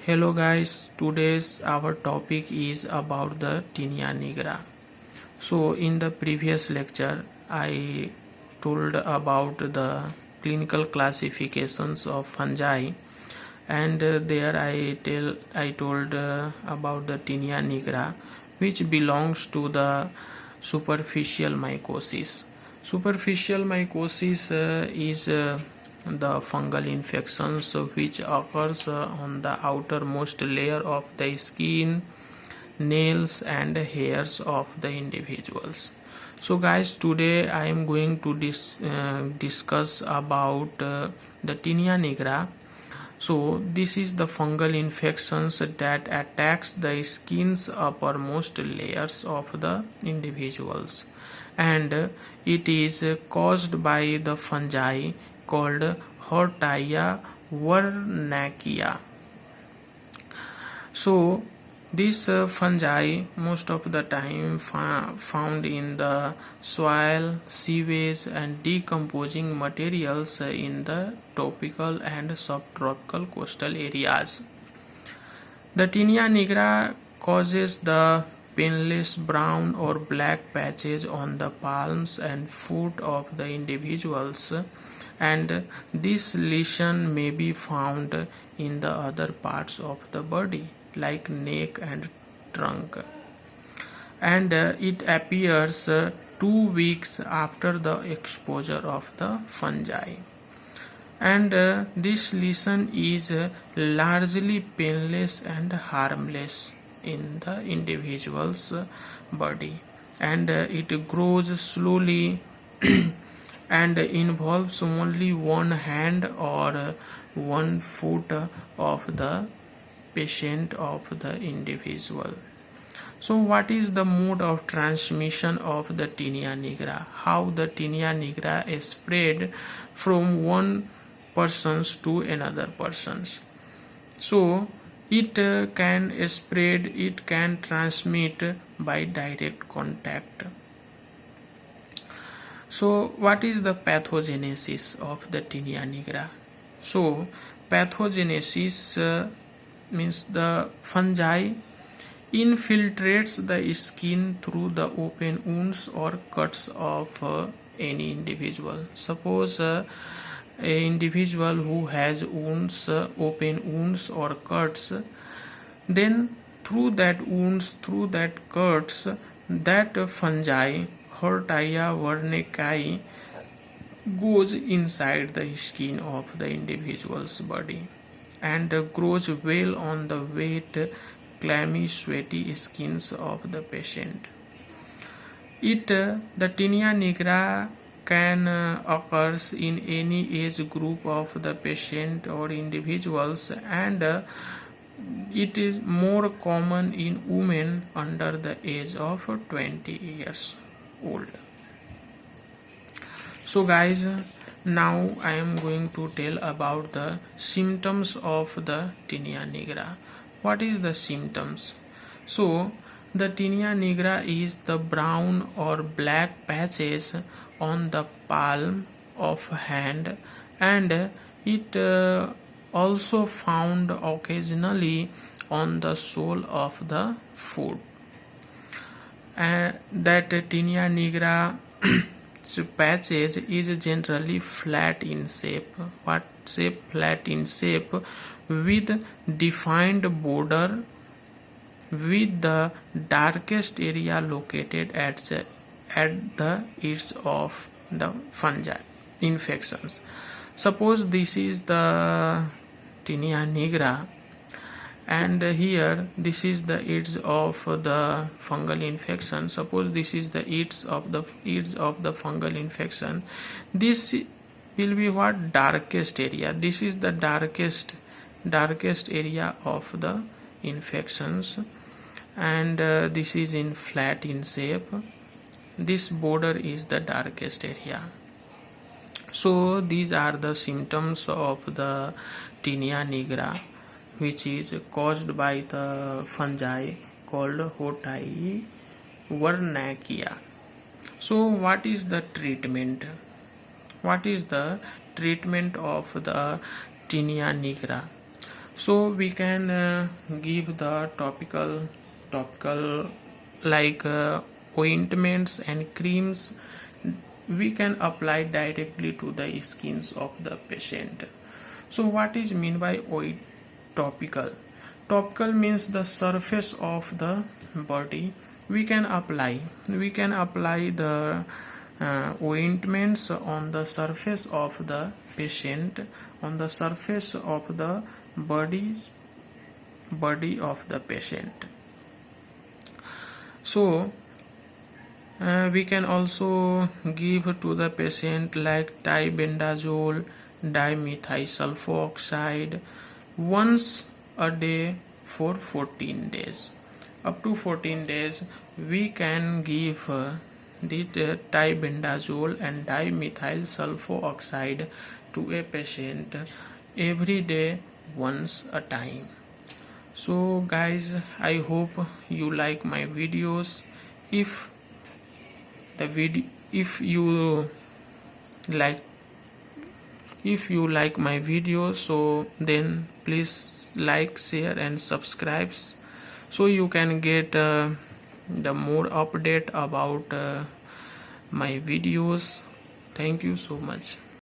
Hello guys, today's our topic is about the Tinea nigra. So in the previous lecture I told about the clinical classifications of fungi, and there I told about the Tinea nigra, which belongs to the superficial mycosis. Superficial mycosis is the fungal infections which occurs on the outermost layer of the skin, nails and hairs of the individuals. So guys, today I am going to discuss about the Tinea nigra. So this is the fungal infections that attacks the skin's uppermost layers of the individuals, and it is caused by the fungi called Hortia vernackia. So these fungi most of the time found in the soil, sewage and decomposing materials in the tropical and subtropical coastal areas. The Tinea nigra causes the painless brown or black patches on the palms and foot of the individuals, and this lesion may be found in the other parts of the body like neck and trunk, and it appears 2 weeks after the exposure of the fungi, and this lesion is largely painless and harmless in the individual's body, and it grows slowly and involves only one hand or one foot of the patient of the individual. So what is the mode of transmission of the Tinea nigra? How the Tinea nigra is spread from one persons to another persons? So it can spread, it can transmit by direct contact. So what is the pathogenesis of the Tinea nigra? So pathogenesis means the fungi infiltrates the skin through the open wounds or cuts of any individual. Suppose a individual who has wounds, open wounds or cuts, then through that wounds, through that cuts, that fungi Hortia vernackia goes inside the skin of the individual's body and grows well on the wet, clammy, sweaty skins of the patient. The Tinea nigra can occurs in any age group of the patient or individuals, and it is more common in women under the age of 20 years old. So guys, now I am going to tell about the symptoms of the Tinea nigra. What is the symptoms? So the Tinea nigra is the brown or black patches on the palm of hand, and it also found occasionally on the sole of the foot. That Tinea nigra patches is generally flat in shape. What shape? Flat in shape with defined border, with the darkest area located at the edge of the fungi infections. Suppose this is the Tinea nigra, and here this is the edge of the fungal infection. Suppose this is the edge of the fungal infection. This will be what? Darkest area. This is the darkest area of the infections, and this is in flat in shape. This border is the darkest area. So these are the symptoms of the Tinea nigra, which is caused by the fungi called Hortia vernackia. So what is the treatment? What is the treatment of the Tinea nigra? So we can give the topical like ointments and creams we can apply directly to the skins of the patient. So what is mean by topical? Topical means the surface of the body. We can apply the ointments on the surface of the patient, on the surface of the body of the patient. So we can also give to the patient like dibendazole, dimethyl sulfoxide once a day for 14 days. Up to 14 days we can give the dibendazole and dimethyl sulfoxide to a patient every day once a time. So guys, I hope you like my videos. If you like my video, so then please like, share and subscribe so you can get the more update about my videos. Thank you so much.